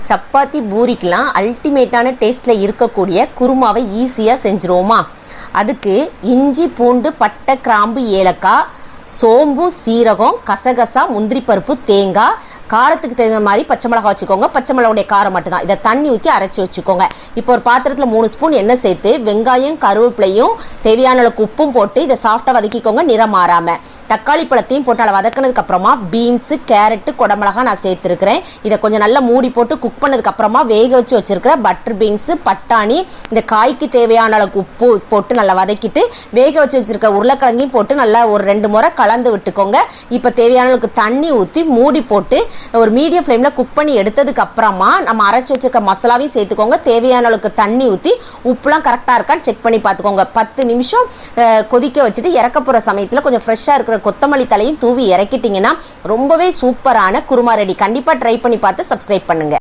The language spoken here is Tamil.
சப்பாத்தி பூரிக்கெலாம் அல்டிமேட்டான டேஸ்ட்டில் இருக்கக்கூடிய குருமாவை ஈஸியாக செஞ்சுருவோமா? அதுக்கு இஞ்சி பூண்டு பட்டை கிராம்பு ஏலக்காய் சோம்பு சீரகம் கசகசா முந்திரி பருப்பு தேங்காய் காரத்துக்கு தகுந்த மாதிரி பச்சை மிளகா வச்சுக்கோங்க. பச்சை மிளகாவுடைய காரம் மட்டும்தான். இதை தண்ணி ஊற்றி அரைச்சி வச்சுக்கோங்க. இப்போ ஒரு பாத்திரத்தில் 3 ஸ்பூன் எண்ணெய் சேர்த்து வெங்காயம் கருவேப்பிலையும் தேவையான அளவுக்கு உப்பும் போட்டு இதை சாஃப்டாக வதக்கிக்கோங்க, நிறம் மாறாமல். தக்காளி பழத்தையும் போட்டு நல்லா வதக்கினதுக்கு அப்புறமா பீன்ஸு கேரட்டு குடமிளகா நான் சேர்த்துருக்கிறேன். இதை கொஞ்சம் நல்லா மூடி போட்டு குக் பண்ணதுக்கு அப்புறமா வேக வச்சு வச்சிருக்கிற பட்டர் பீன்ஸு பட்டாணி இந்த காய்க்கு தேவையான அளவுக்கு உப்பு போட்டு நல்லா வதக்கிட்டு வேக வச்சு வச்சிருக்க உருளைக்கிழங்கையும் போட்டு நல்லா ஒரு 2 முறை கலந்து விட்டுக்கோங்க. இப்போ தேவையான அளவுக்கு தண்ணி ஊற்றி மூடி போட்டு ஒரு மீடியம் ஃப்ளேமில் குக் பண்ணி எடுத்ததுக்கு அப்புறமா நம்ம அரைச்சி வச்சிருக்க மசாலாவையும் சேர்த்துக்கோங்க. தேவையான அளவுக்கு தண்ணி ஊற்றி உப்புலாம் கரெக்டாக இருக்கான்னு செக் பண்ணி பார்த்துக்கோங்க. 10 நிமிஷம் கொதிக்க வச்சுட்டு இறக்க போகிற சமயத்தில் கொஞ்சம் ஃப்ரெஷ்ஷாக இருக்கிற கொத்தமல்லி தலையும் தூவி இறக்கிட்டிங்கன்னா ரொம்பவே சூப்பரான குருமா ரெடி. கண்டிப்பாக ட்ரை பண்ணி பார்த்து சப்ஸ்கிரைப் பண்ணுங்கள்.